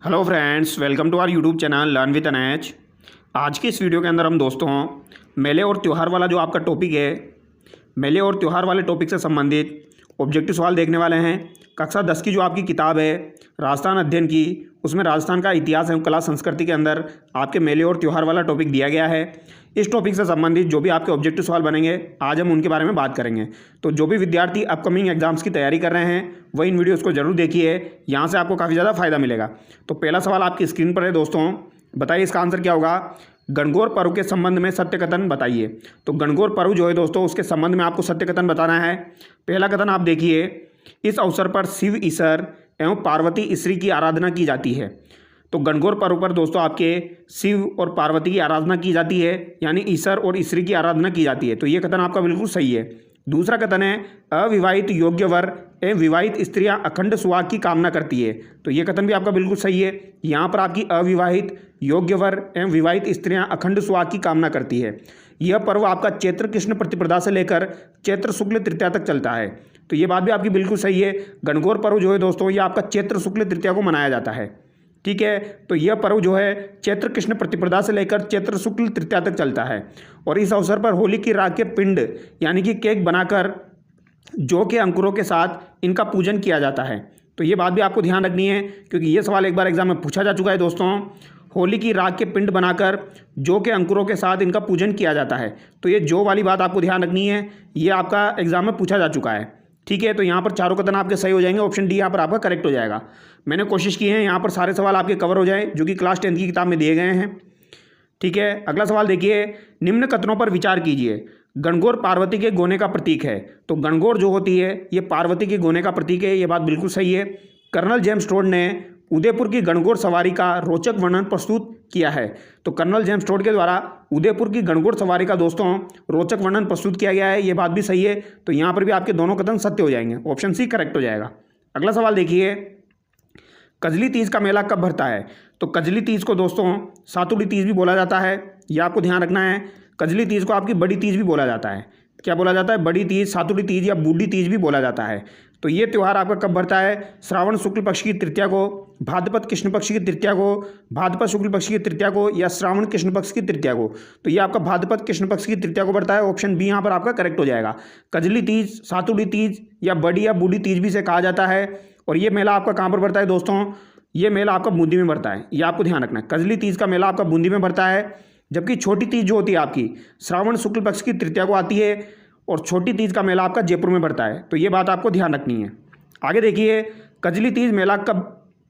Hello friends, welcome to our YouTube channel learn with NH. आज की इस video के अंदर हम दोस्तों मेले और त्यौहार वाला जो आपका टॉपिक है, मेले और त्यौहार वाले टॉपिक से संबंधित ऑब्जेक्टिव सवाल देखने वाले हैं। कक्षा 10 की जो आपकी किताब है राजस्थान अध्ययन की, उसमें राजस्थान का इतिहास एवं कला संस्कृति के अंदर आपके मेले और त्यौहार वाला टॉपिक दिया गया है। इस टॉपिक से संबंधित जो भी आपके ऑब्जेक्टिव सवाल बनेंगे आज हम उनके बारे में बात करेंगे। तो जो भी विद्यार्थी अपकमिंग एग्जाम्स की तैयारी कर रहे हैं वह इन वीडियोज़ को जरूर देखिए, यहाँ से आपको काफ़ी ज़्यादा फायदा मिलेगा। तो पहला सवाल आपकी स्क्रीन पर है दोस्तों, बताइए इसका आंसर क्या होगा। गणगौर पर्व के संबंध में सत्य कथन बताइए। तो गणगौर पर्व जो है दोस्तों, उसके संबंध में आपको सत्य कथन बताना है। पहला कथन आप देखिए, इस अवसर पर शिव ईश्वर एवं पार्वती स्त्री की आराधना की जाती है। तो गणगौर पर्व पर दोस्तों आपके शिव और पार्वती की आराधना की जाती है, यानी ईश्वर और स्त्री की आराधना की जाती है। तो ये कथन आपका बिल्कुल सही है। दूसरा कथन है, अविवाहित योग्य वर एवं विवाहित स्त्रियां अखंड सुहाग की कामना करती है। तो ये कथन भी आपका बिल्कुल सही है। यहाँ पर आपकी अविवाहित योग्य वर एवं विवाहित स्त्रियां अखंड सुहाग की कामना करती है। यह पर्व आपका चैत्र कृष्ण प्रतिपदा से लेकर चैत्र शुक्ल तृतीया तक चलता है। तो ये बात भी आपकी बिल्कुल सही है। गणगौर पर्व जो है दोस्तों, ये आपका चैत्र शुक्ल तृतीया को मनाया जाता है। ठीक है, तो यह पर्व जो है चैत्र कृष्ण प्रतिपदा से लेकर चैत्र शुक्ल तृतीया तक चलता है। और इस अवसर पर होली की राख के पिंड यानी कि केक बनाकर जौ के अंकुरों के साथ इनका पूजन किया जाता है। तो ये बात भी आपको ध्यान रखनी है, क्योंकि ये सवाल एक बार एग्जाम में पूछा जा चुका है दोस्तों। होली की राख के पिंड बनाकर जौ के अंकुरों के साथ इनका पूजन किया जाता है। तो ये जौ वाली बात आपको ध्यान रखनी है, ये आपका एग्जाम में पूछा जा चुका है। ठीक है, तो यहाँ पर चारों कथन आपके सही हो जाएंगे। ऑप्शन डी यहाँ पर आपका करेक्ट हो जाएगा। मैंने कोशिश की है यहाँ पर सारे सवाल आपके कवर हो जाए जो कि क्लास 10 की किताब में दिए गए हैं। ठीक है, अगला सवाल देखिए, निम्न कथनों पर विचार कीजिए। गणगौर पार्वती के गोने का प्रतीक है। तो गणगौर जो होती है ये पार्वती के गोने का प्रतीक है, ये बात बिल्कुल सही है। कर्नल जेम्स टोड ने उदयपुर की गणगौर सवारी का रोचक वर्णन प्रस्तुत किया है। तो कर्नल जेम्स टोड के द्वारा उदयपुर की गणगौर सवारी का दोस्तों रोचक वर्णन प्रस्तुत किया गया है, ये बात भी सही है। तो यहाँ पर भी आपके दोनों कथन सत्य हो जाएंगे, ऑप्शन सी करेक्ट हो जाएगा। अगला सवाल देखिए, कजली तीज का मेला कब भरता है। तो कजली तीज को दोस्तों सातुड़ी तीज भी बोला जाता है, यह आपको ध्यान रखना है। कजली तीज को आपकी बड़ी तीज भी बोला जाता है। क्या बोला जाता है? बड़ी तीज, सातुड़ी तीज या बूढ़ी तीज भी बोला जाता है। तो ये त्यौहार आपका कब भरता है? श्रावण शुक्ल पक्ष की तृतीया को, भाद्रपद कृष्ण पक्ष की तृतीया को, भाद्रपद शुक्ल पक्ष की तृतीया को या श्रावण कृष्ण पक्ष की तृतीया को। तो ये आपका भाद्रपद कृष्ण पक्ष की तृतीया को भरता है। ऑप्शन बी यहाँ पर आपका करेक्ट हो जाएगा। कजली तीज, सातुड़ी तीज या बड़ी या बूढ़ी तीज भी से कहा जाता है। और ये मेला आपका कहाँ पर भरता है दोस्तों? ये मेला आपका बूंदी में भरता है, ये आपको ध्यान रखना है। कजली तीज का मेला आपका बूंदी में भरता है, जबकि छोटी तीज जो होती है आपकी श्रावण शुक्ल पक्ष की तृतीया को आती है और छोटी तीज का मेला आपका जयपुर में भरता है। तो ये बात आपको ध्यान रखनी है। आगे देखिए, कजली तीज मेला कब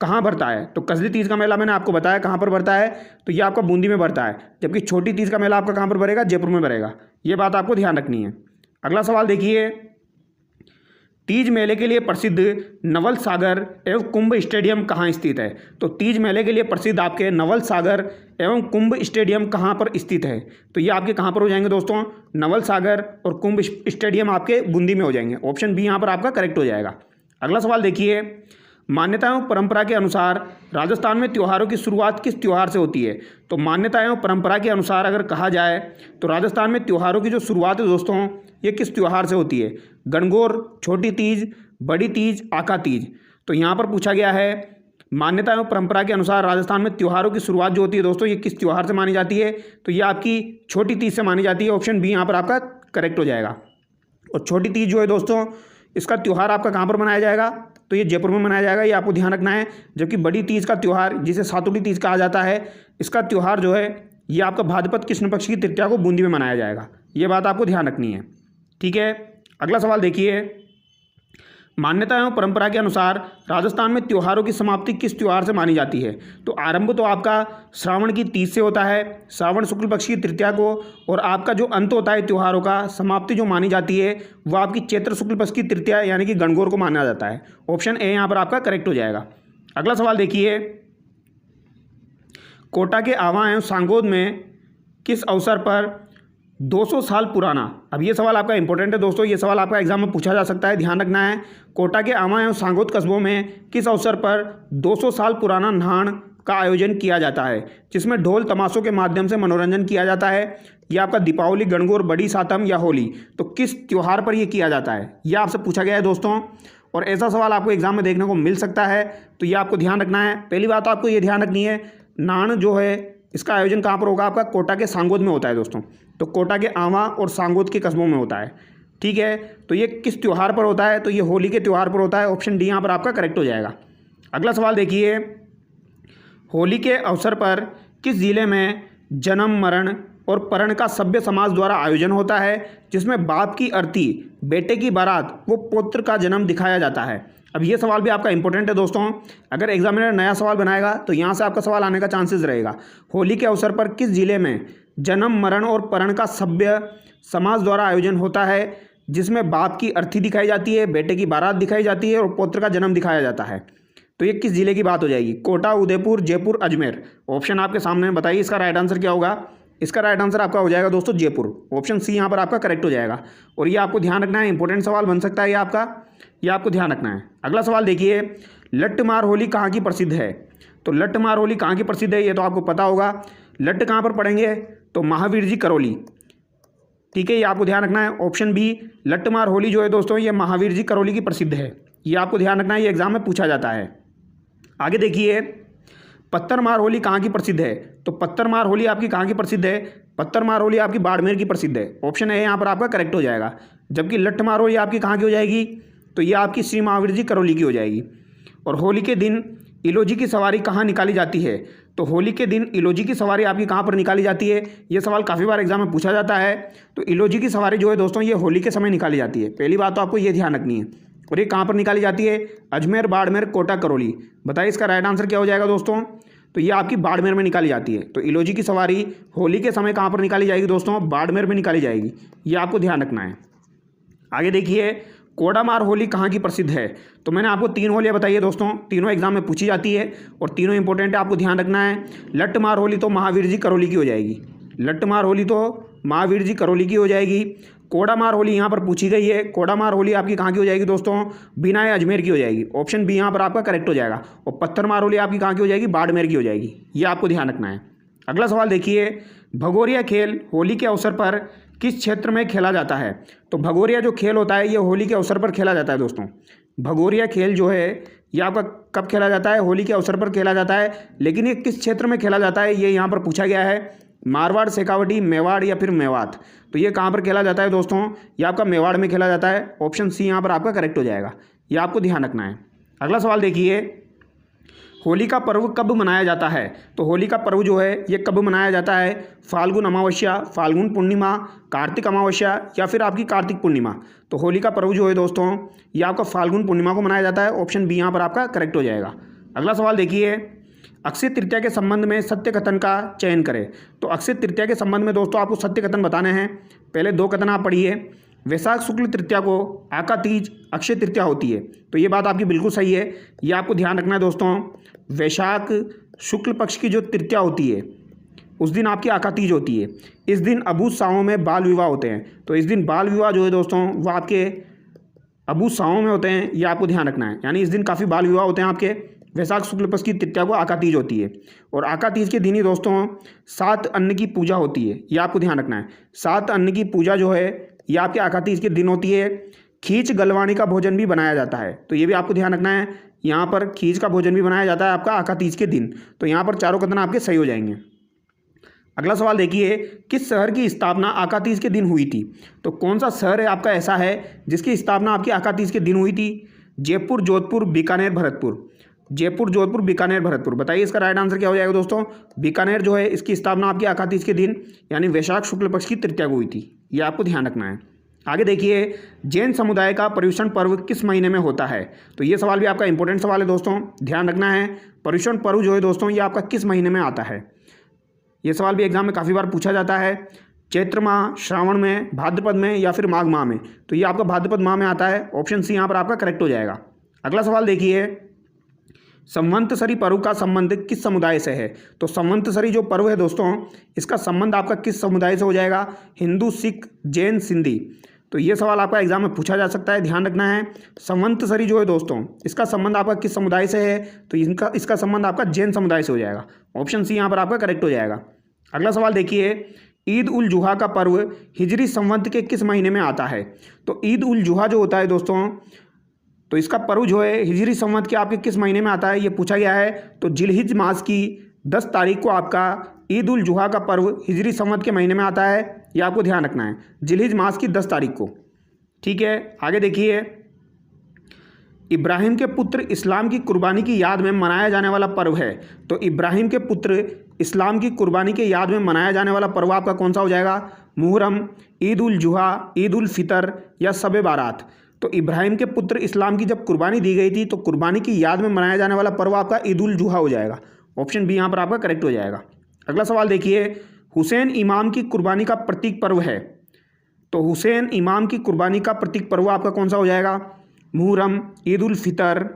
कहाँ भरता है। तो कजली तीज का मेला मैंने आपको बताया कहाँ पर भरता है, तो ये आपका बूंदी में भरता है, जबकि छोटी तीज का मेला आपका कहाँ पर भरेगा? जयपुर में भरेगा। ये बात आपको ध्यान रखनी है। अगला सवाल देखिए, तीज मेले के लिए प्रसिद्ध नवल सागर एवं कुंभ स्टेडियम कहाँ स्थित है। तो तीज मेले के लिए प्रसिद्ध आपके नवल सागर एवं कुंभ स्टेडियम कहाँ पर स्थित है। तो ये आपके कहाँ पर हो जाएंगे दोस्तों? नवल सागर और कुंभ स्टेडियम आपके बूंदी में हो जाएंगे। ऑप्शन बी यहाँ पर आपका करेक्ट हो जाएगा। अगला सवाल देखिए, मान्यता एवं परंपरा के अनुसार राजस्थान में त्योहारों की शुरुआत किस त्योहार से होती है। तो मान्यता एवं परंपरा के अनुसार अगर कहा जाए तो राजस्थान में त्योहारों की जो शुरुआत है दोस्तों, ये किस त्योहार से होती है? गणगौर, छोटी तीज, बड़ी तीज, आका तीज। तो यहाँ पर पूछा गया है, मान्यता एवं परंपरा के अनुसार राजस्थान में त्योहारों की शुरुआत जो होती है दोस्तों, ये किस त्योहार से मानी जाती है। तो ये आपकी छोटी तीज से मानी जाती है। ऑप्शन बी यहाँ पर आपका करेक्ट हो जाएगा। और छोटी तीज जो है दोस्तों, इसका त्यौहार आपका कहाँ पर मनाया जाएगा? तो ये जयपुर में मनाया जाएगा, ये आपको ध्यान रखना है। जबकि बड़ी तीज का त्यौहार, जिसे सातुड़ी तीज कहा जाता है, इसका त्यौहार जो है ये आपका भाद्रपद कृष्ण पक्ष की तृतीया को बूंदी में मनाया जाएगा। ये बात आपको ध्यान रखनी है। ठीक है, अगला सवाल देखिए, मान्यता एवं परंपरा के अनुसार राजस्थान में त्योहारों की समाप्ति किस त्योहार से मानी जाती है। तो आरंभ तो आपका श्रावण की तीज से होता है, श्रावण शुक्ल पक्ष की तृतीया को, और आपका जो अंत होता है त्योहारों का, समाप्ति जो मानी जाती है वो आपकी चैत्र शुक्ल पक्ष की तृतीया यानी कि गणगौर को माना जाता है। ऑप्शन ए यहाँ पर आपका करेक्ट हो जाएगा। अगला सवाल देखिए, कोटा के आवा एवं सांगोद में किस अवसर पर 200 साल पुराना। अब ये सवाल आपका इंपॉर्टेंट है दोस्तों, ये सवाल आपका एग्जाम में पूछा जा सकता है, ध्यान रखना है। कोटा के आवा एवं सांगोद कस्बों में किस अवसर पर 200 साल पुराना नहान का आयोजन किया जाता है, जिसमें ढोल तमाशों के माध्यम से मनोरंजन किया जाता है। यह आपका दीपावली, गणगौर, बड़ी सातम या होली। तो किस त्यौहार पर यह किया जाता है, यह आपसे पूछा गया है दोस्तों। और ऐसा सवाल आपको एग्जाम में देखने को मिल सकता है, तो ये आपको ध्यान रखना है। पहली बात तो आपको ये ध्यान रखनी है, नान जो है इसका आयोजन कहाँ पर होगा, आपका कोटा के सांगोद में होता है दोस्तों। तो कोटा के आंवा और सांगोद के कस्बों में होता है, ठीक है। तो ये किस त्यौहार पर होता है, तो ये होली के त्यौहार पर होता है। ऑप्शन डी यहाँ पर आपका करेक्ट हो जाएगा। अगला सवाल देखिए, होली के अवसर पर किस जिले में जन्म मरण और परण का सभ्य समाज द्वारा आयोजन होता है, जिसमें बाप की अर्थी, बेटे की बारात व पुत्र का जन्म दिखाया जाता है। अब ये सवाल भी आपका इंपॉर्टेंट है दोस्तों। अगर एग्जामिनर नया सवाल बनाएगा तो यहाँ से आपका सवाल आने का चांसेस रहेगा। होली के अवसर पर किस जिले में जन्म मरण और परण का सभ्य समाज द्वारा आयोजन होता है, जिसमें बाप की अर्थी दिखाई जाती है, बेटे की बारात दिखाई जाती है और पुत्र का जन्म दिखाया जाता है। तो ये किस जिले की बात हो जाएगी, कोटा, उदयपुर, जयपुर, अजमेर। ऑप्शन आपके सामने, बताइए इसका राइट आंसर क्या होगा। इसका राइट आंसर आपका हो जाएगा दोस्तों जयपुर। ऑप्शन सी यहाँ पर आपका करेक्ट हो जाएगा। और ये आपको ध्यान रखना है, इंपॉर्टेंट सवाल बन सकता है ये आपका, ये आपको ध्यान रखना है। अगला सवाल देखिए, लट्टमार होली कहाँ की प्रसिद्ध है। तो लट्टमार होली कहाँ की प्रसिद्ध है, ये तो आपको पता होगा। लट्ट कहाँ पर पड़ेंगे, तो महावीर जी करौली, ठीक है, ये आपको ध्यान रखना है। ऑप्शन बी, लट्टमार होली जो है दोस्तों ये महावीर जी करौली की प्रसिद्ध है, ये आपको ध्यान रखना है, ये एग्जाम में पूछा जाता है। आगे देखिए, पत्थरमार होली कहाँ की प्रसिद्ध है। तो पत्थरमार होली आपकी कहाँ की प्रसिद्ध है, पत्थरमार होली आपकी बाड़मेर की प्रसिद्ध है। ऑप्शन ए यहाँ पर आपका करेक्ट हो जाएगा। जबकि लट्ठमार होली आपकी कहाँ की हो जाएगी, तो ये आपकी श्री महावीर जी करौली की हो जाएगी। और होली के दिन इलोजी की सवारी कहाँ निकाली जाती है। तो होली के दिन इलोजी की सवारी आपकी कहाँ पर निकाली जाती है, ये सवाल काफ़ी बार एग्जाम में पूछा जाता है। तो इलोजी की सवारी जो है दोस्तों ये होली के समय निकाली जाती है। पहली बात तो आपको ये ध्यान रखनी है। और ये कहाँ पर निकाली जाती है, अजमेर, बाड़मेर, कोटा, करौली। बताइए इसका राइट आंसर क्या हो जाएगा दोस्तों। तो ये आपकी बाड़मेर में निकाली जाती है। तो इलोजी की सवारी होली के समय कहाँ पर निकाली जाएगी दोस्तों, बाड़मेर में निकाली जाएगी, ये आपको ध्यान रखना है। आगे देखिए, कोडामार होली कहाँ की प्रसिद्ध है। तो मैंने आपको 3 होलियाँ बताई है दोस्तों, तीनों एग्जाम में पूछी जाती है और तीनों इंपॉर्टेंट है, आपको ध्यान रखना है। लट्टमार होली तो महावीर जी करौली की हो जाएगी, लट्टमार होली तो महावीर जी करौली की हो जाएगी। कोडामार होली यहाँ पर पूछी गई है, कोडामार होली आपकी कहाँ की हो जाएगी दोस्तों, बिनाए अजमेर की हो जाएगी। ऑप्शन बी यहाँ पर आपका करेक्ट हो जाएगा। और पत्थरमार होली आपकी कहाँ की हो जाएगी, बाड़मेर की हो जाएगी, ये आपको ध्यान रखना है। अगला सवाल देखिए, भगोरिया खेल होली के अवसर पर किस क्षेत्र में खेला जाता है। तो भगोरिया जो खेल होता है ये होली के अवसर पर खेला जाता है दोस्तों। भगोरिया खेल जो है ये आपका कब खेला जाता है, होली के अवसर पर खेला जाता है। लेकिन ये किस क्षेत्र में खेला जाता है, ये यहाँ पर पूछा गया है। मारवाड़, शेखावटी, मेवाड़ या फिर मेवात। तो ये कहाँ पर खेला जाता है दोस्तों, ये आपका मेवाड़ में खेला जाता है। ऑप्शन सी यहाँ पर आपका करेक्ट हो जाएगा, ये आपको ध्यान रखना है। अगला सवाल देखिए, होली का पर्व कब मनाया जाता है। तो होली का पर्व जो है ये कब मनाया जाता है, फाल्गुन अमावस्या, फाल्गुन पूर्णिमा, कार्तिक अमावस्या या फिर आपकी कार्तिक पूर्णिमा। तो होली का पर्व जो है दोस्तों ये आपका फाल्गुन पूर्णिमा को मनाया जाता है। ऑप्शन बी यहाँ पर आपका करेक्ट हो जाएगा। अगला सवाल देखिए, अक्षय तृतीया के संबंध में सत्य कथन का चयन करें। तो अक्षय तृतीया के संबंध में दोस्तों आपको सत्य कथन बताने हैं। पहले 2 कथन आप पढ़िए। वैशाख शुक्ल तृतीया को आका तीज अक्षय तृतीया होती है, तो ये बात आपकी बिल्कुल सही है, ये आपको ध्यान रखना है दोस्तों। वैशाख शुक्ल पक्ष की जो तृतीया होती है उस दिन आपकी आका तीज होती है। इस दिन अबूझ सावों में बाल विवाह होते हैं। तो इस दिन बाल विवाह जो है दोस्तों वो आपके अबूझ सावों में होते हैं, ये आपको ध्यान रखना है। यानी इस दिन काफ़ी बाल विवाह होते हैं आपके। वैशाख शुक्ल पक्ष की तृतीया को आका तीज होती है। और आका तीज के दिन ही दोस्तों 7 अन्न की पूजा होती है, ये आपको ध्यान रखना है। 7 अन्न की पूजा जो है ये आपके आका तीज के दिन होती है। खींच गलवाणी का भोजन भी बनाया जाता है, तो ये भी आपको ध्यान रखना है। यहाँ पर खींच का भोजन भी बनाया जाता है आपका आका तीज के दिन। तो यहाँ पर चारों कथन आपके सही हो जाएंगे। अगला सवाल देखिए, किस शहर की स्थापना आका तीज के दिन हुई थी। तो कौन सा शहर है आपका ऐसा है जिसकी स्थापना आपकी आका तीज के दिन हुई थी। जयपुर, जोधपुर, बीकानेर, भरतपुर। जयपुर, जोधपुर, बीकानेर, भरतपुर। बताइए इसका राइट आंसर क्या हो जाएगा दोस्तों। बीकानेर जो है इसकी स्थापना आपकी आका तीज के दिन यानी वैशाख शुक्ल पक्ष की तृतीया को हुई थी, ये आपको ध्यान रखना है। आगे देखिए, जैन समुदाय का पर्युषण पर्व किस महीने में होता है। तो ये सवाल भी आपका इंपॉर्टेंट सवाल है दोस्तों, ध्यान रखना है। पर्युषण पर्व जो है दोस्तों ये आपका किस महीने में आता है। ये सवाल भी एग्जाम में काफ़ी बार पूछा जाता है। चैत्र माह, श्रावण में, भाद्रपद में या फिर माघ माह में। तो ये आपका भाद्रपद माह में आता है। ऑप्शन सी यहाँ पर आपका करेक्ट हो जाएगा। अगला सवाल देखिए, संवत्सरी पर्व का संबंध किस समुदाय से है। तो संवत्सरी जो पर्व है दोस्तों इसका संबंध आपका किस समुदाय से हो जाएगा। हिंदू, सिख, जैन, सिंधी। तो ये सवाल आपका एग्जाम में पूछा जा सकता है, ध्यान रखना है। संवत्सरी जो है दोस्तों इसका संबंध आपका किस समुदाय से है। तो इसका संबंध आपका जैन समुदाय से हो जाएगा। ऑप्शन सी यहाँ पर आपका करेक्ट हो जाएगा। अगला सवाल देखिए, ईद उल जुहा का पर्व हिजरी संवत के किस महीने में आता है। तो ईद उल जुहा जो होता है दोस्तों तो इसका पर्व जो है हिजरी संवत के आपके किस महीने में आता है ये पूछा गया है। तो जिलहिज मास की 10 तारीख को आपका ईद उल जुहा का पर्व हिजरी संवत के महीने में आता है, ये आपको ध्यान रखना है, जिलहिज मास की 10 तारीख को। ठीक है, आगे देखिए, इब्राहिम के पुत्र इस्लाम की कुर्बानी की याद में मनाया जाने वाला पर्व है। तो इब्राहिम के पुत्र इस्लाम की कुर्बानी के याद में मनाया जाने वाला पर्व आपका कौन सा हो जाएगा? मुहर्रम, ईद उल जुहा, ईद उल फितर या शब बारात। तो इब्राहिम के पुत्र इस्लाम की जब कुर्बानी दी गई थी तो कुर्बानी की याद में मनाया जाने वाला पर्व आपका ईद उल जुहा हो जाएगा। ऑप्शन बी यहाँ पर आपका करेक्ट हो जाएगा। अगला सवाल देखिए, हुसैन इमाम की कुर्बानी का प्रतीक पर्व है। तो हुसैन इमाम की कुर्बानी का प्रतीक पर्व आपका कौन सा हो जाएगा? मुहर्रम, ईद उल फितर,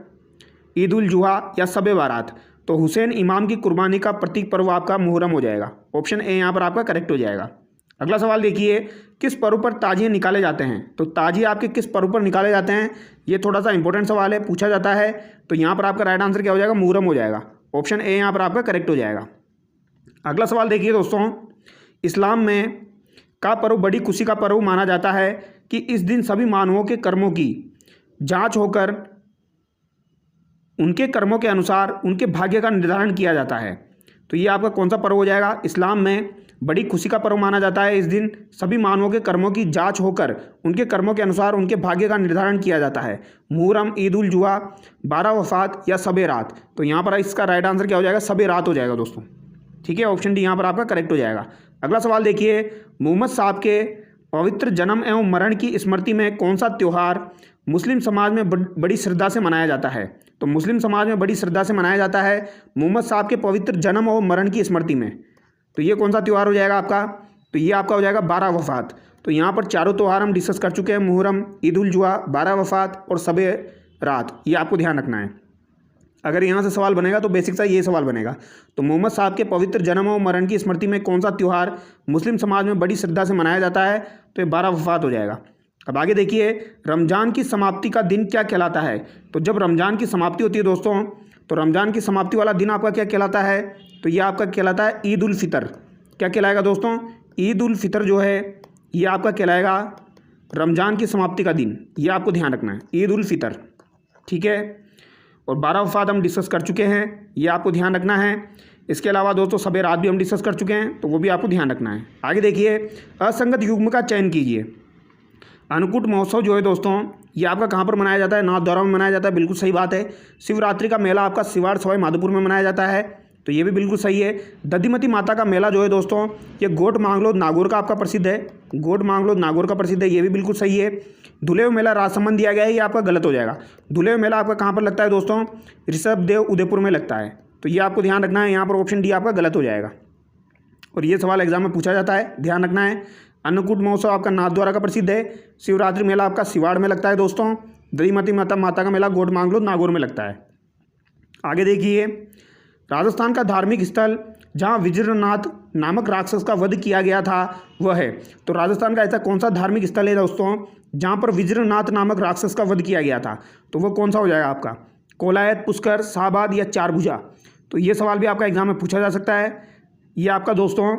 ईद उल जुहा या शब बारात। तो हुसैन इमाम की कुर्बानी का प्रतीक पर्व आपका मुहर्रम हो जाएगा। ऑप्शन ए यहाँ पर आपका करेक्ट हो जाएगा। अगला सवाल देखिए, किस पर्व पर ताजिए निकाले जाते हैं? तो ताजिए आपके किस पर्व पर निकाले जाते हैं? ये थोड़ा सा इंपॉर्टेंट सवाल है, पूछा जाता है। तो यहाँ पर आपका राइट आंसर क्या हो जाएगा? मुहर्रम हो जाएगा। ऑप्शन ए यहाँ पर आपका करेक्ट हो जाएगा। अगला सवाल देखिए दोस्तों, इस्लाम में का पर्व बड़ी खुशी का पर्व माना जाता है कि इस दिन सभी मानवों के कर्मों की जांच होकर उनके कर्मों के अनुसार उनके भाग्य का निर्धारण किया जाता है। तो ये आपका कौन सा पर्व हो जाएगा? इस्लाम में बड़ी खुशी का पर्व माना जाता है, इस दिन सभी मानवों के कर्मों की जांच होकर उनके कर्मों के अनुसार उनके भाग्य का निर्धारण किया जाता है। मुहर्रम, ईद उल जुहा, 12 वफात या शब रात। तो यहाँ पर इसका राइट आंसर क्या हो जाएगा? शब रात हो जाएगा दोस्तों। ठीक है, ऑप्शन डी यहाँ पर आपका करेक्ट हो जाएगा। अगला सवाल देखिए, मोहम्मद साहब के पवित्र जन्म एवं मरण की स्मृति में कौन सा त्यौहार मुस्लिम समाज में बड़ी श्रद्धा से मनाया जाता है? तो मुस्लिम समाज में बड़ी श्रद्धा से मनाया जाता है मोहम्मद साहब के पवित्र जन्म और मरण की स्मृति में। तो ये कौन सा त्यौहार हो जाएगा आपका? तो ये आपका हो जाएगा 12 वफात। तो यहाँ पर चारों त्यौहार हम डिस्कस कर चुके हैं, मुहर्रम, ईद उल जुहा, 12 वफात और शब रात। ये आपको ध्यान रखना है। अगर यहाँ से सवाल बनेगा तो बेसिक सा ये सवाल बनेगा। तो मोहम्मद साहब के पवित्र जन्म और मरण की स्मृति में कौन सा त्यौहार मुस्लिम समाज में बड़ी श्रद्धा से मनाया जाता है? तो ये 12 वफात हो जाएगा। अब आगे देखिए, रमज़ान की समाप्ति का दिन क्या कहलाता है? तो जब रमज़ान की समाप्ति होती है दोस्तों, तो रमज़ान की समाप्ति वाला दिन आपका क्या कहलाता है? तो ये आपका कहलाता है ईद उल फितर। क्या कहलाएगा दोस्तों? ईद उल फितर जो है ये आपका कहलाएगा रमज़ान की समाप्ति का दिन। ये आपको ध्यान रखना है, ईद उल फितर। ठीक है, और 12 वफात हम डिस्कस कर चुके हैं, ये आपको ध्यान रखना है। इसके अलावा दोस्तों शब रात भी हम डिस्कस कर चुके हैं, तो वो भी आपको ध्यान रखना है। आगे देखिए, असंगत युग्म का चयन कीजिए। अन्नकूट महोत्सव जो है दोस्तों ये आपका कहाँ पर मनाया जाता है? नाथद्वारा में मनाया जाता है, बिल्कुल सही बात है। शिवरात्रि का मेला आपका सिवाड़ सवाई माधोपुर में मनाया जाता है, तो ये भी बिल्कुल सही है। दधिमती माता का मेला जो है दोस्तों ये गोट मांगलोद नागौर का आपका प्रसिद्ध है, गोट मांगलोद नागौर का प्रसिद्ध है, ये भी बिल्कुल सही है। धुलेव मेला राजसमंद दिया गया है, ये आपका गलत हो जाएगा। धुलेव मेला आपका कहाँ पर लगता है दोस्तों? ऋषभदेव उदयपुर में लगता है, तो ये आपको ध्यान रखना है। यहाँ पर ऑप्शन डी आपका गलत हो जाएगा, और ये सवाल एग्जाम में पूछा जाता है, ध्यान रखना है। अन्नकूट महोत्सव आपका नाथद्वारा का प्रसिद्ध है। शिवरात्रि मेला आपका सिवाड़ में लगता है दोस्तों। दधिमती माता का मेला गोट मांगलोद नागौर में लगता है। आगे देखिए, राजस्थान का धार्मिक स्थल जहाँ विज्रनाथ नामक राक्षस का वध किया गया था वह है। तो राजस्थान का ऐसा कौन सा धार्मिक स्थल है दोस्तों जहाँ पर विज्रनाथ नामक राक्षस का वध किया गया था? तो वो कौन सा हो जाएगा आपका? कोलायत, पुष्कर, शाहबाद या चारभुजा। तो ये सवाल भी आपका एग्जाम में पूछा जा सकता है। ये आपका दोस्तों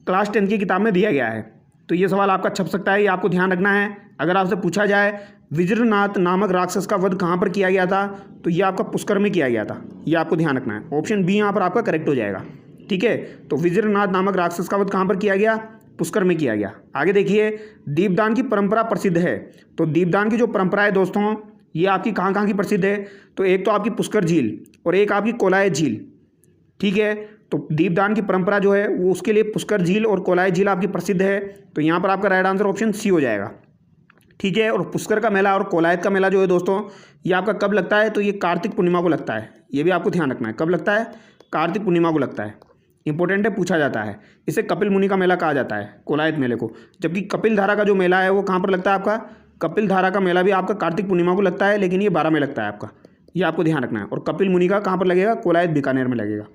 क्लास 10 की किताब में दिया गया है, तो ये सवाल आपका छप सकता है, ये आपको ध्यान रखना है। अगर आपसे पूछा जाए विज्रनाथ नामक राक्षस का वध कहाँ पर किया गया था, तो ये आपका पुष्कर में किया गया था, ये आपको ध्यान रखना है। ऑप्शन बी यहाँ पर आपका करेक्ट हो जाएगा। ठीक है, तो विज्रनाथ नामक राक्षस का वध कहाँ पर किया गया? पुष्कर में किया गया। आगे देखिए, दीपदान की परंपरा प्रसिद्ध है। तो दीपदान की जो परंपरा है दोस्तों ये आपकी कहाँ कहाँ की प्रसिद्ध है? तो एक तो आपकी पुष्कर झील और एक आपकी कोलायत झील। ठीक है, तो दीपदान की परंपरा जो है वो उसके लिए पुष्कर झील और कोलायत झील आपकी प्रसिद्ध है, तो यहाँ पर आपका राइट आंसर ऑप्शन सी हो जाएगा। ठीक है, और पुष्कर का मेला और कोलायत का मेला जो है दोस्तों ये आपका कब लगता है? तो ये कार्तिक पूर्णिमा को लगता है, ये भी आपको ध्यान रखना है। कब लगता है? कार्तिक पूर्णिमा को लगता है, इंपॉर्टेंट है, पूछा जाता है। इसे कपिल मुनि का मेला कहा जाता है, कोलायत मेले को। जबकि कपिल धारा का जो मेला है वो कहाँ पर लगता है आपका? कपिल धारा का मेला भी आपका कार्तिक पूर्णिमा को लगता है, लेकिन ये 12 में लगता है आपका, ये आपको ध्यान रखना है। और कपिल मुनि का कहाँ पर लगेगा? कोलायत बीकानेर में लगेगा।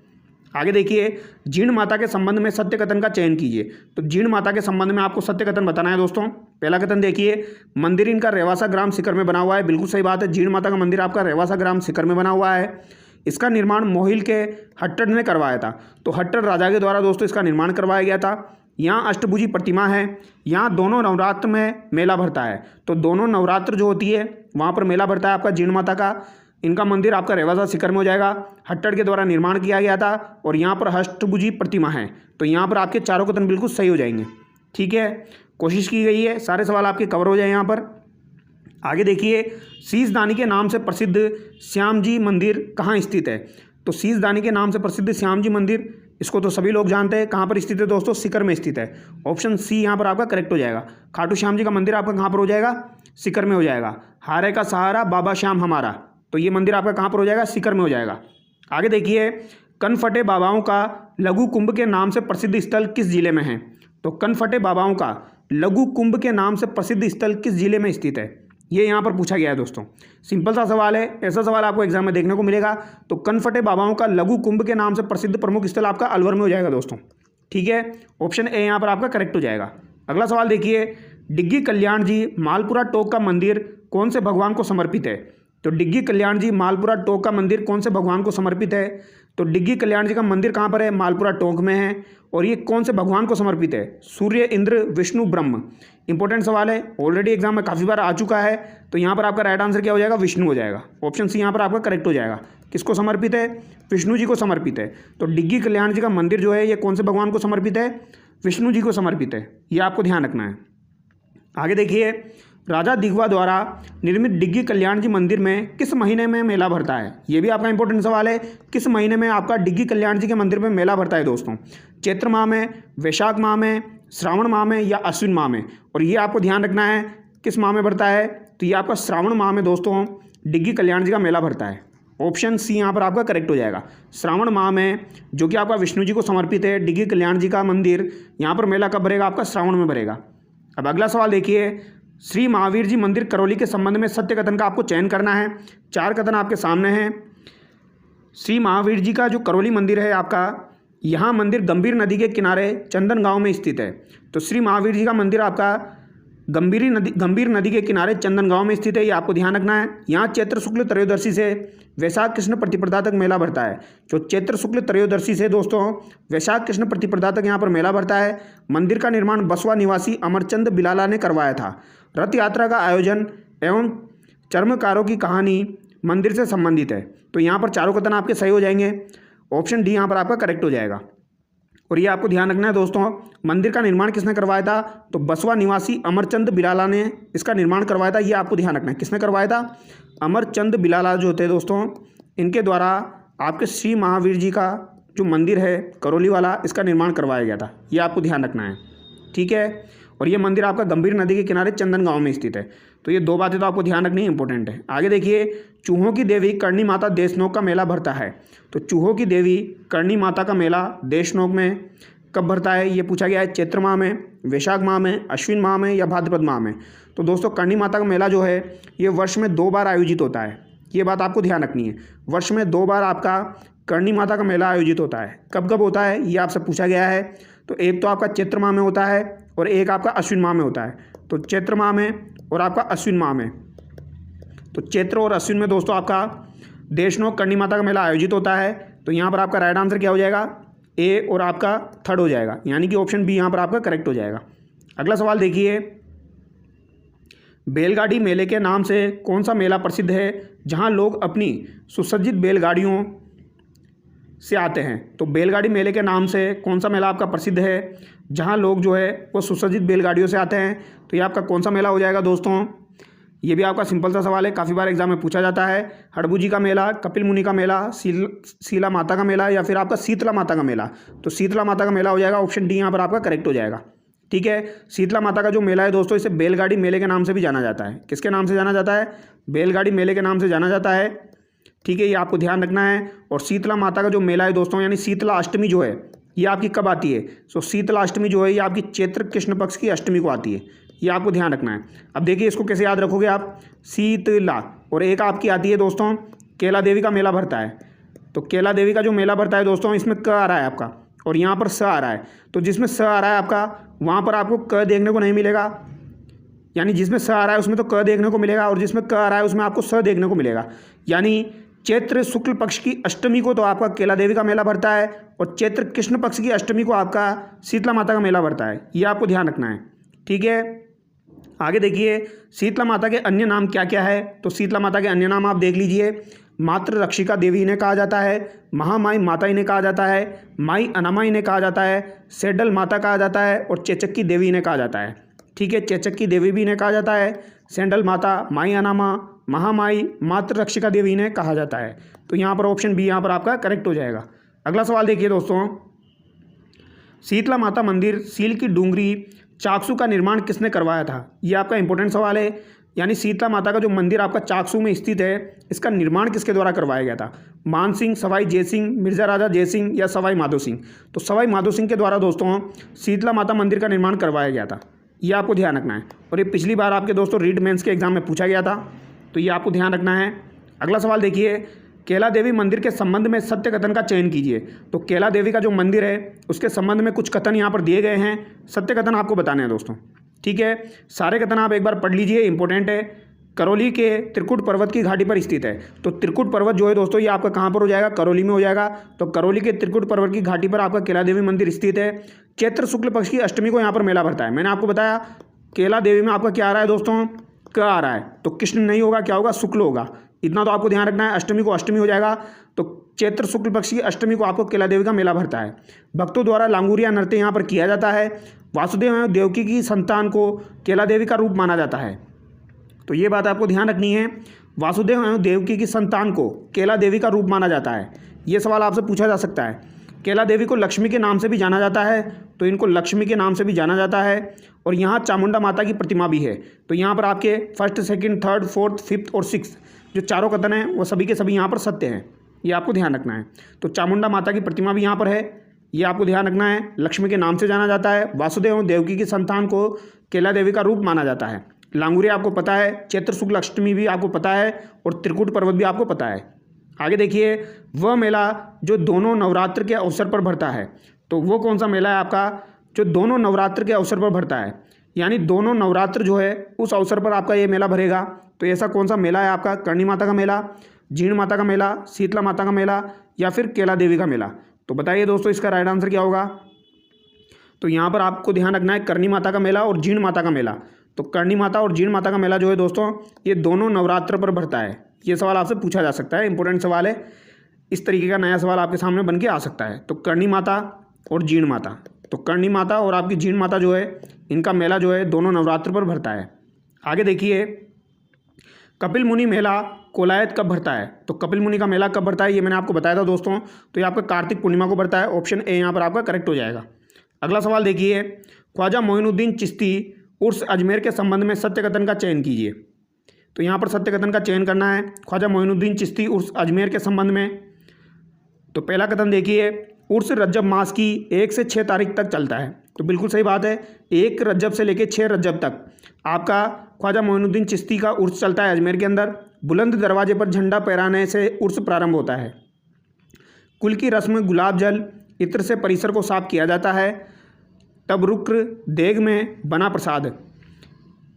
आगे देखिए, जीर्ण माता के संबंध में सत्य कथन का चयन कीजिए। तो जीर्ण माता के संबंध में आपको सत्य कथन बताना है दोस्तों। पहला कथन देखिए, मंदिर इनका रेवासा ग्राम सीकर में बना हुआ है, बिल्कुल सही बात है। जीर्ण माता का मंदिर आपका रेवासा ग्राम सीकर में बना हुआ है। इसका निर्माण मोहिल के हट्टर ने करवाया था। तो हट्टर राजा के द्वारा दोस्तों इसका निर्माण करवाया गया था। यहाँ अष्टभुजी प्रतिमा है। यहाँ दोनों नवरात्र में मेला भरता है। तो दोनों नवरात्र जो होती है वहाँ पर मेला भरता है आपका जीण माता का। इनका मंदिर आपका रेवासा सीकर में हो जाएगा। हट्टर के द्वारा निर्माण किया गया था और यहाँ पर अष्टभुजी प्रतिमा है। तो यहाँ पर आपके चारों कथन बिल्कुल सही हो जाएंगे। ठीक है, कोशिश की गई है सारे सवाल आपके कवर हो जाए यहाँ पर। आगे देखिए, शीशदानी के नाम से प्रसिद्ध श्याम जी मंदिर कहाँ स्थित है? तो शीशदानी के नाम से प्रसिद्ध श्याम जी मंदिर, इसको तो सभी लोग जानते हैं। कहाँ पर स्थित है दोस्तों? सीकर में स्थित है। ऑप्शन सी यहाँ पर आपका करेक्ट हो जाएगा। खाटू श्याम जी का मंदिर आपका कहाँ पर हो जाएगा? सीकर में हो जाएगा। हारे का सहारा बाबा श्याम हमारा, तो ये मंदिर आपका कहाँ पर हो जाएगा? सीकर में हो जाएगा। आगे देखिए, कनफटे बाबाओं का लघु कुंभ के नाम से प्रसिद्ध स्थल किस जिले में है? तो कनफटे बाबाओं का लघु कुंभ के नाम से प्रसिद्ध स्थल किस जिले में स्थित है? ये यहाँ पर पूछा गया है दोस्तों। सिंपल सा सवाल है, ऐसा सवाल आपको एग्जाम में देखने को मिलेगा। तो कनफटे बाबाओं का लघु कुंभ के नाम से प्रसिद्ध प्रमुख स्थल आपका अलवर में हो जाएगा दोस्तों। ठीक है, ऑप्शन ए यहाँ पर आपका करेक्ट हो जाएगा। अगला सवाल देखिए, डिग्गी कल्याण जी मालपुरा टोक का मंदिर कौन से भगवान को समर्पित है? तो डिग्गी कल्याण जी मालपुरा टोक का मंदिर कौन से भगवान को समर्पित है? तो डिग्गी कल्याण जी का मंदिर कहाँ पर है? मालपुरा टोक में है। और ये कौन से भगवान को समर्पित है? सूर्य, इंद्र, विष्णु, ब्रह्म। इंपॉर्टेंट सवाल है, ऑलरेडी एग्जाम में काफ़ी बार आ चुका है। तो यहाँ पर आपका राइट आंसर क्या हो जाएगा? विष्णु हो जाएगा। ऑप्शन सी यहाँ पर आपका करेक्ट हो जाएगा। किसको समर्पित है? विष्णु जी को समर्पित है। तो डिग्गी कल्याण जी का मंदिर जो है ये कौन से भगवान को समर्पित है? विष्णु जी को समर्पित है। ये आपको ध्यान रखना है। आगे देखिए, राजा दिगवा द्वारा निर्मित डिग्गी कल्याण जी मंदिर में किस महीने में मेला भरता है? ये भी आपका इंपॉर्टेंट सवाल है। किस महीने में आपका डिग्गी कल्याण जी के मंदिर में मेला भरता है दोस्तों? चैत्र माह में, वैशाख माह में, श्रावण माह में या अश्विन माह में? और ये आपको ध्यान रखना है किस माह में भरता है। तो ये आपका श्रावण माह में दोस्तों डिग्गी कल्याण जी का मेला भरता है। ऑप्शन सी यहाँ पर आपका करेक्ट हो जाएगा। श्रावण माह में, जो कि आपका विष्णु जी को समर्पित है, डिग्गी कल्याण जी का मंदिर यहाँ पर मेला कब भरेगा? आपका श्रावण में भरेगा। अब अगला सवाल देखिए, श्री महावीर जी मंदिर करौली के संबंध में सत्य कथन का आपको चयन करना है। 4 कथन आपके सामने हैं। श्री महावीर जी का जो करौली मंदिर है आपका, यहाँ मंदिर गंभीर नदी के किनारे चंदन गांव में स्थित है। तो श्री महावीर जी का मंदिर आपका गंभीर नदी के किनारे चंदन गांव में स्थित है। ये आपको ध्यान रखना है। यहाँ चैत्र शुक्ल त्रयोदशी से वैशाख कृष्ण प्रतिपदा तक मेला भरता है। जो चैत्र शुक्ल त्रयोदशी से दोस्तों वैशाख कृष्ण प्रतिपदा तक यहाँ पर मेला भरता है। मंदिर का निर्माण बसवा निवासी अमरचंद बिलाला ने करवाया था। रथ यात्रा का आयोजन एवं चर्मकारों की कहानी मंदिर से संबंधित है। तो यहाँ पर चारों कथन आपके सही हो जाएंगे। ऑप्शन डी यहाँ पर आपका करेक्ट हो जाएगा। और ये आपको ध्यान रखना है दोस्तों, मंदिर का निर्माण किसने करवाया था? तो बसवा निवासी अमरचंद बिलाला ने इसका निर्माण करवाया था। ये आपको ध्यान रखना है, किसने करवाया था? अमरचंद बिलाला जो थे दोस्तों, इनके द्वारा आपके श्री महावीर जी का जो मंदिर है करौली वाला, इसका निर्माण करवाया गया था। ये आपको ध्यान रखना है। ठीक है, और ये मंदिर आपका गंभीर नदी के किनारे चंदन गांव में स्थित है। तो ये 2 बातें तो आपको ध्यान रखनी इंपॉर्टेंट है। आगे देखिए, चूहों की देवी करणी माता देशनोक का मेला भरता है। तो चूहों की देवी करणी माता का मेला देशनोक में कब भरता है? ये पूछा गया है। चैत्र माह में, वैशाख माह में, अश्विन माह में या भाद्रपद माह में? तो दोस्तों करणी माता का मेला जो है ये वर्ष में 2 बार आयोजित होता है। ये बात आपको ध्यान रखनी है। वर्ष में 2 बार आपका करणी माता का मेला आयोजित होता है। कब कब होता है ये आपसे पूछा गया है। तो एक तो आपका चैत्र माह में होता है और एक आपका अश्विन माह में होता है। तो चैत्र माह में और आपका अश्विन माह में, तो चैत्र और अश्विन में दोस्तों आपका देशनोक करणी माता का मेला आयोजित होता है। तो यहाँ पर आपका राइट आंसर क्या हो जाएगा? ए और आपका थर्ड हो जाएगा, यानी कि ऑप्शन बी यहाँ पर आपका करेक्ट हो जाएगा। अगला सवाल देखिए, बैलगाड़ी मेले के नाम से कौन सा मेला प्रसिद्ध है जहाँ लोग अपनी सुसज्जित बैलगाड़ियों से आते हैं? तो बैलगाड़ी मेले के नाम से कौन सा मेला आपका प्रसिद्ध है जहाँ लोग जो है वो सुसज्जित बैलगाड़ियों से आते हैं? तो ये आपका कौन सा मेला हो जाएगा दोस्तों? ये भी आपका सिंपल सा सवाल है, काफ़ी बार एग्जाम में पूछा जाता है। हड़बू जी का मेला, कपिल मुनि का मेला, शीला माता का मेला या फिर आपका शीतला माता का मेला? तो शीतला माता का मेला हो जाएगा। ऑप्शन डी यहाँ पर आपका करेक्ट हो जाएगा। ठीक है, शीतला माता का जो मेला है दोस्तों, इसे बैलगाड़ी मेले के नाम से भी जाना जाता है। किसके नाम से जाना जाता है? बैलगाड़ी मेले के नाम से जाना जाता है। ठीक है, ये आपको ध्यान रखना है। और शीतला माता का जो मेला है दोस्तों, यानी शीतला अष्टमी जो है ये आपकी कब आती है? सो शीतला अष्टमी जो है ये आपकी चैत्र कृष्ण पक्ष की अष्टमी को आती है। ये आपको ध्यान रखना है। अब देखिए इसको कैसे याद रखोगे आप? शीतला, और एक आपकी आती है दोस्तों केला देवी का मेला भरता है। तो केला देवी का जो मेला भरता है दोस्तों, इसमें क आ रहा है आपका और यहाँ पर स आ रहा है। तो जिसमें स आ रहा है आपका, वहाँ पर आपको क देखने को नहीं मिलेगा, यानी जिसमें स आ रहा है उसमें तो क देखने को मिलेगा और जिसमें क आ रहा है उसमें आपको स देखने को मिलेगा। यानी चैत्र शुक्ल पक्ष की अष्टमी को तो आपका केला देवी का मेला भरता है और चैत्र कृष्ण पक्ष की अष्टमी को आपका शीतला माता का मेला भरता है। ये आपको ध्यान रखना है। ठीक है, आगे देखिए शीतला माता के अन्य नाम क्या क्या है। तो शीतला माता के अन्य नाम आप देख लीजिए। मातृ रक्षिका देवी इन्हें कहा जाता है, महामाई माता इन्हें कहा जाता है, माई अनामा इन्हें कहा जाता है, सेडल माता कहा जाता है और चेचक की देवी इन्हें कहा जाता है। ठीक है, चेचक की देवी भी इन्हें कहा जाता है, सेंडल माता, माई अनामा, महामाई, मातृ रक्षिका देवी इन्हें कहा जाता है। तो यहाँ पर ऑप्शन बी यहाँ पर आपका करेक्ट हो जाएगा। अगला सवाल देखिए दोस्तों, शीतला माता मंदिर सील की डूंगरी चाकसू का निर्माण किसने करवाया था? ये आपका इंपॉर्टेंट सवाल है। यानी शीतला माता का जो मंदिर आपका चाकसू में स्थित है, इसका निर्माण किसके द्वारा करवाया गया था? मान सिंह, सवाई जयसिंह, मिर्जा राजा जयसिंह या सवाई माधो सिंह? तो सवाई माधो सिंह के द्वारा दोस्तों शीतला माता मंदिर का निर्माण करवाया गया था। ये आपको ध्यान रखना है। और ये पिछली बार आपके दोस्तों रीड मेंस के एग्जाम में पूछा गया था, तो ये आपको ध्यान रखना है। अगला सवाल देखिए, केला देवी मंदिर के संबंध में सत्य कथन का चयन कीजिए। तो केला देवी का जो मंदिर है उसके संबंध में कुछ कथन यहाँ पर दिए गए हैं, सत्य कथन आपको बताने हैं दोस्तों। ठीक है, सारे कथन आप एक बार पढ़ लीजिए, इंपॉर्टेंट है। करौली के त्रिकुट पर्वत की घाटी पर स्थित है। तो त्रिकुट पर्वत जो है दोस्तों ये आपका कहाँ पर हो जाएगा? करौली में हो जाएगा। तो करौली के त्रिकुट पर्वत की घाटी पर आपका केला देवी मंदिर स्थित है। चैत्र शुक्ल पक्ष की अष्टमी को यहाँ पर मेला भरता है। मैंने आपको बताया केला देवी में आपका क्या आ रहा है दोस्तों? क आ रहा है, तो कृष्ण नहीं होगा, क्या होगा? शुक्ल होगा। इतना तो आपको ध्यान रखना है। अष्टमी को अष्टमी हो जाएगा। तो चैत्र शुक्ल पक्ष की अष्टमी को आपको केला देवी का मेला भरता है। भक्तों द्वारा लांगुरिया नृत्य यहाँ पर किया जाता है। वासुदेव एवं देवकी की संतान को केला देवी का रूप माना जाता है। तो ये बात आपको ध्यान रखनी है, वासुदेव एवं देवकी की संतान को केला देवी का रूप माना जाता है। ये सवाल आपसे पूछा जा सकता है। केला देवी को लक्ष्मी के नाम से भी जाना जाता है, तो इनको लक्ष्मी के नाम से भी जाना जाता है। और यहाँ चामुंडा माता की प्रतिमा भी है। तो यहाँ पर आपके first, second, third, fourth, fifth और सिक्स जो चारों कथन हैं वो सभी के सभी यहाँ पर सत्य हैं। ये आपको ध्यान रखना है। तो चामुंडा माता की प्रतिमा भी यहाँ पर है, ये आपको ध्यान रखना है। लक्ष्मी के नाम से जाना जाता है। वासुदेव एवं देवकी की संतान को केला देवी का रूप माना जाता है। लांगुरिया आपको पता है, चैत्र शुक्ल अष्टमी भी आपको पता है और त्रिकुट पर्वत भी आपको पता है। आगे देखिए, वह मेला जो दोनों नवरात्र के अवसर पर भरता है। तो वो कौन सा मेला है आपका जो दोनों नवरात्र के अवसर पर भरता है? यानी दोनों नवरात्र जो है उस अवसर पर आपका ये मेला भरेगा। तो ऐसा कौन सा मेला है आपका? करणी माता का मेला, जीण माता का मेला, शीतला माता का मेला या फिर केला देवी का मेला? तो बताइए दोस्तों इसका राइट आंसर क्या होगा? तो यहाँ पर आपको ध्यान रखना है करणी माता का मेला और जीण माता का मेला। तो करणी माता और जीण माता का मेला जो है दोस्तों ये दोनों नवरात्र पर भरता है। ये सवाल आपसे पूछा जा सकता है, इंपॉर्टेंट सवाल है। इस तरीके का नया सवाल आपके सामने बन के आ सकता है। तो करणी माता और जीण माता, तो करणी माता और आपकी जीण माता जो है इनका मेला जो है दोनों नवरात्र पर भरता है। आगे देखिए, कपिल मुनि मेला कोलायत कब भरता है? तो कपिल मुनि का मेला कब भरता है ये मैंने आपको बताया था दोस्तों। तो ये आपका कार्तिक पूर्णिमा को भरता है। ऑप्शन ए यहाँ पर आपका करेक्ट हो जाएगा। अगला सवाल देखिए, ख्वाजा मोइनुद्दीन चिश्ती उर्स अजमेर के संबंध में सत्य कथन का चयन कीजिए। तो यहाँ पर सत्य कथन का चयन करना है। ख्वाजा मोइनुद्दीन चिश्ती उर्स अजमेर के संबंध में। तो पहला कथन देखिए, उर्स रज्जब मास की 1 से 6 तारीख तक चलता है। तो बिल्कुल सही बात है, 1 रज्जब से लेकर 6 रज्जब तक आपका ख्वाजा मोइनुद्दीन चिश्ती का उर्स चलता है अजमेर के अंदर। बुलंद दरवाजे पर झंडा फहराने से उर्स प्रारंभ होता है। कुल की रस्म गुलाब जल इत्र से परिसर को साफ किया जाता है। तबरुक देग में बना प्रसाद।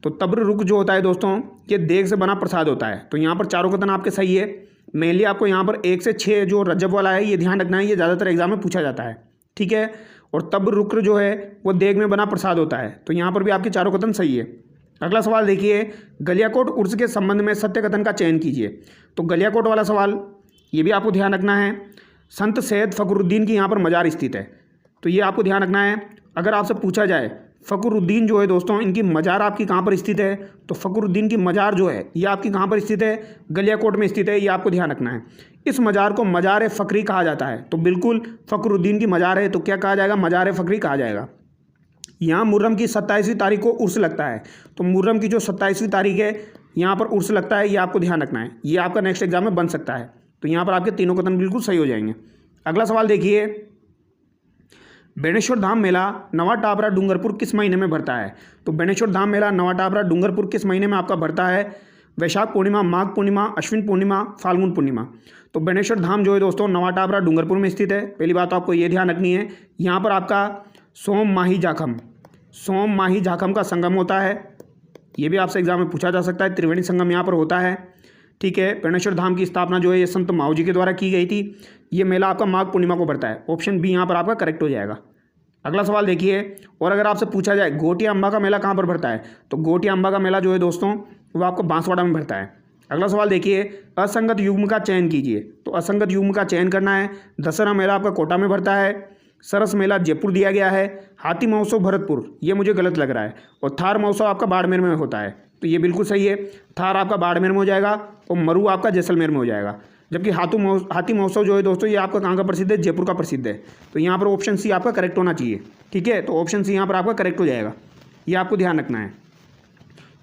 तो तबरुक जो होता है दोस्तों ये देग से बना प्रसाद होता है। तो यहाँ पर चारों कथन आपके सही है। मेनली आपको यहाँ पर 1 से 6 जो रज्जब वाला है ये ध्यान रखना है, ये ज़्यादातर एग्जाम में पूछा जाता है। ठीक है, और तबरुक जो है वो देग में बना प्रसाद होता है। तो यहाँ पर भी आपके चारों कथन सही है। अगला सवाल देखिए, गलियाकोट उर्स के संबंध में सत्य कथन का चयन कीजिए। तो गलियाकोट वाला सवाल ये भी आपको ध्यान रखना है। संत सैयद फ़खरुद्दीन की यहाँ पर मज़ार स्थित है। तो ये आपको ध्यान रखना है। अगर आपसे पूछा जाए फ़खरुद्दीन जो है दोस्तों इनकी मज़ार आपकी कहाँ पर स्थित है, तो फ़खरुद्दीन की मज़ार जो है ये आपकी कहाँ पर स्थित है? गलियाकोट में स्थित है। ये आपको ध्यान रखना है। इस मज़ार को मज़ार फ़खरी कहा जाता है। तो बिल्कुल फ़खरुद्दीन की मज़ार है तो क्या कहा जाएगा? मज़ार फ़खरी कहा जाएगा। यहाँ मुहर्रम की 27वीं तारीख को उर्स लगता है। तो मुहर्रम की जो 27वीं तारीख है यहाँ पर उर्स लगता है, ये आपको ध्यान रखना है। ये आपका नेक्स्ट एग्जाम में बन सकता है। तो यहाँ पर आपके तीनों कथन बिल्कुल सही हो जाएंगे। अगला सवाल देखिए, बेणेश्वर धाम मेला नवा टाबरा डूंगरपुर किस महीने में भरता है? तो बेणेश्वर धाम मेला नवा टाबरा डूंगरपुर किस महीने में आपका भरता है? वैशाख पूर्णिमा, माघ पूर्णिमा, अश्विन पूर्णिमा, फाल्गुन पूर्णिमा। तो बेणेश्वर धाम जो है दोस्तों नवा टाबरा डूंगरपुर में स्थित है। पहली बात तो आपको ये ध्यान रखनी है, यहाँ पर आपका सोम माही जाखम का संगम होता है। ये भी आपसे एग्जाम में पूछा जा सकता है। त्रिवेणी संगम यहाँ पर होता है। ठीक है, बेणेश्वर धाम की स्थापना जो है ये संत माऊ जी के द्वारा की गई थी। ये मेला आपका माघ पूर्णिमा को भरता है। ऑप्शन बी यहाँ पर आपका करेक्ट हो जाएगा। अगला सवाल देखिए, और अगर आपसे पूछा जाए गोटिया अम्बा का मेला कहाँ पर भरता है, तो गोटिया अम्बा का मेला जो है दोस्तों वो आपको बांसवाड़ा में भरता है। अगला सवाल देखिए, असंगत युग्म का चयन कीजिए। तो असंगत युग्म का चयन करना है। दशहरा मेला आपका कोटा में भरता है, सरस मेला जयपुर दिया गया है, हाथी महोत्सव भरतपुर, ये मुझे गलत लग रहा है, और थार महोत्सव आपका बाड़मेर में होता है, तो ये बिल्कुल सही है। थार आपका बाड़मेर में हो जाएगा और मरु आपका जैसलमेर में हो जाएगा। जबकि हाथी महोत्सव जो है दोस्तों ये आपका कहाँ का प्रसिद्ध है, जयपुर का प्रसिद्ध है। तो यहाँ पर ऑप्शन सी आपका करेक्ट होना चाहिए। ठीक है, तो ऑप्शन सी यहाँ पर आपका करेक्ट हो जाएगा, ये आपको ध्यान रखना है।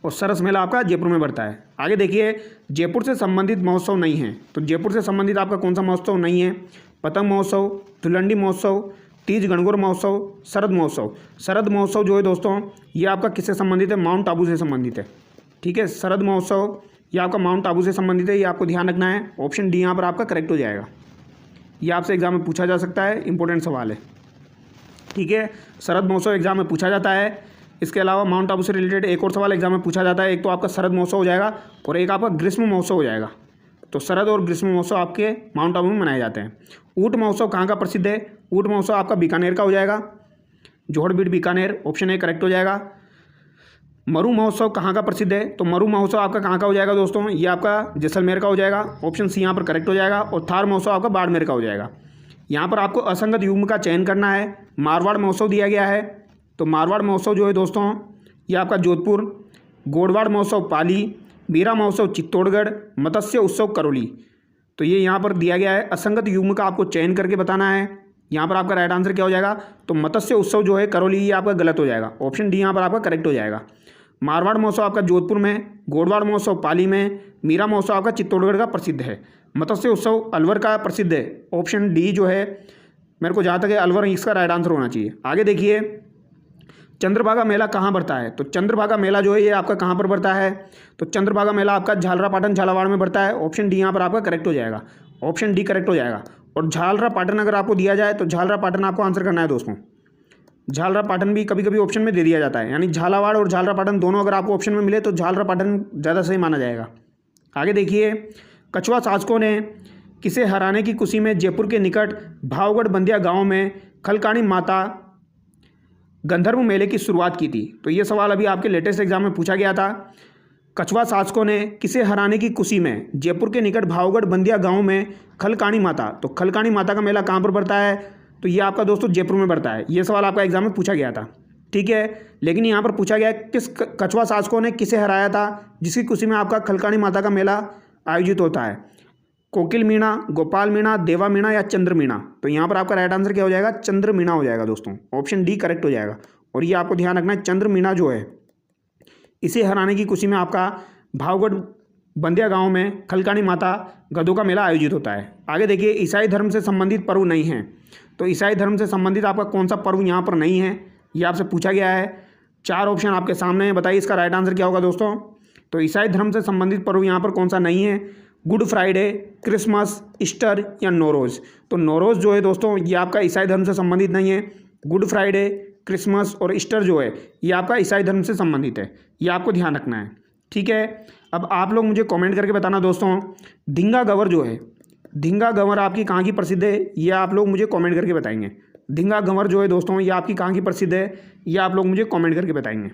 और सरस मेला आपका जयपुर में बढ़ता है। आगे देखिए, जयपुर से संबंधित महोत्सव नहीं है, तो जयपुर से संबंधित आपका कौन सा महोत्सव नहीं है? पतंग महोत्सव, धुलंडी महोत्सव, तीज गणगौर महोत्सव, शरद महोत्सव। शरद महोत्सव जो है दोस्तों ये आपका किससे संबंधित है? माउंट आबू से संबंधित है। ठीक है, शरद महोत्सव ये आपका माउंट आबू से संबंधित है, ये आपको ध्यान रखना है। ऑप्शन डी यहाँ पर आपका करेक्ट हो जाएगा। ये आपसे एग्जाम में पूछा जा सकता है, इंपॉर्टेंट सवाल है। ठीक है, शरद महोत्सव एग्जाम में पूछा जाता है। इसके अलावा माउंट आबू से रिलेटेड एक और सवाल एग्जाम में पूछा जाता है। एक तो आपका शरद महोत्सव हो जाएगा और एक आपका ग्रीष्म महोत्सव हो जाएगा। तो शरद और ग्रीष्म महोत्सव आपके माउंट आबू में मनाए जाते हैं। ऊँट महोत्सव कहाँ का प्रसिद्ध है? ऊँट महोत्सव आपका बीकानेर का हो जाएगा, जोहड़बीड़ बीकानेर, ऑप्शन ए करेक्ट हो जाएगा। मरु महोत्सव कहाँ का प्रसिद्ध है? तो मरु महोत्सव आपका कहाँ का हो जाएगा दोस्तों? ये आपका जैसलमेर का हो जाएगा, ऑप्शन सी यहाँ पर करेक्ट हो जाएगा। और थार महोत्सव आपका बाड़मेर का हो जाएगा। यहाँ पर आपको असंगत युग्म का चयन करना है। मारवाड़ महोत्सव दिया गया है, तो मारवाड़ महोत्सव जो है दोस्तों ये आपका जोधपुर, गोडवाड़ महोत्सव पाली, मीरा महोत्सव चित्तौड़गढ़, मत्स्य उत्सव करौली। तो ये यहाँ पर दिया गया है। असंगत युग्म का आपको चयन करके बताना है। यहाँ पर आपका राइट आंसर क्या हो जाएगा? तो मत्स्य उत्सव जो है करौली, ये आपका गलत हो जाएगा। ऑप्शन डी यहाँ पर आपका करेक्ट हो जाएगा। मारवाड़ महोत्सव आपका जोधपुर में, गोडवाड़ महोत्सव पाली में, मीरा महोत्सव आपका चित्तौड़गढ़ का प्रसिद्ध है, मत्स्य उत्सव अलवर का प्रसिद्ध है। ऑप्शन डी जो है मेरे को जहाँ तक है अलवर इसका राइट आंसर होना चाहिए। आगे देखिए, चंद्रभागा मेला कहाँ बढ़ता है? तो चंद्रभागा मेला जो है ये आपका कहाँ पर बढ़ता है? तो चंद्रभागा मेला आपका झालरापाटन झालावाड़ में बढ़ता है। ऑप्शन डी यहाँ पर आपका करेक्ट हो जाएगा। ऑप्शन डी करेक्ट हो जाएगा। और झालरापाटन अगर आपको दिया जाए तो झालरापाटन आपको आंसर करना है दोस्तों। झालरापाटन भी कभी कभी ऑप्शन में दे दिया जाता है, यानी झालावाड़ और झालरापाटन दोनों अगर आपको ऑप्शन में मिले तो झालरापाटन ज़्यादा सही माना जाएगा। आगे देखिए, कछुआ शासकों ने किसे हराने की खुशी में जयपुर के निकट भावगढ़ बंदिया गाँव में खलकाणी माता गंधर्व मेले की शुरुआत की थी? तो ये सवाल अभी आपके लेटेस्ट एग्जाम में पूछा गया था। कछुआ शासकों ने किसे हराने की खुशी में जयपुर के निकट भावगढ़ बंदिया गांव में खलकाणी माता, तो खलकाणी माता का मेला कहाँ पर बढ़ता है? तो ये आपका दोस्तों जयपुर में बढ़ता है। ये सवाल आपका एग्जाम में पूछा गया था। ठीक है, लेकिन यहाँ पर पूछा गया है किस कछुआ शासकों ने किसे हराया था जिसकी खुशी में आपका खलकाणी माता का मेला आयोजित होता है? कोकिल मीणा, गोपाल मीणा, देवा मीणा या चंद्र मीणा? तो यहाँ पर आपका राइट आंसर क्या हो जाएगा? चंद्र मीणा हो जाएगा दोस्तों। ऑप्शन डी करेक्ट हो जाएगा। और ये आपको ध्यान रखना है, चंद्र मीणा जो है इसे हराने की खुशी में आपका भावगढ़ बंदिया गांव में खलकाणी माता गधों का मेला आयोजित होता है। आगे देखिए, ईसाई धर्म से संबंधित पर्व नहीं है। तो ईसाई धर्म से संबंधित आपका कौन सा पर्व यहाँ पर नहीं है, ये आपसे पूछा गया है। 4 ऑप्शन आपके सामने हैं, बताइए इसका राइट आंसर क्या होगा दोस्तों। तो ईसाई धर्म से संबंधित पर्व यहाँ पर कौन सा नहीं है? गुड फ्राइडे, क्रिसमस, ईस्टर या नौरोज़? तो नौरोज़ जो है दोस्तों ये आपका ईसाई धर्म से संबंधित नहीं है। गुड फ्राइडे, क्रिसमस और ईस्टर जो है ये आपका ईसाई धर्म से संबंधित है, ये आपको ध्यान रखना है। ठीक है, अब आप लोग मुझे कमेंट करके बताना दोस्तों, धिंगा गंवर जो है, धिंगा गंवर आपकी कहाँ की प्रसिद्ध है, ये आप लोग मुझे कमेंट करके बताएंगे। धिंगा गंवर जो है दोस्तों ये आपकी कहाँ की प्रसिद्ध है, ये आप लोग मुझे कमेंट करके बताएंगे।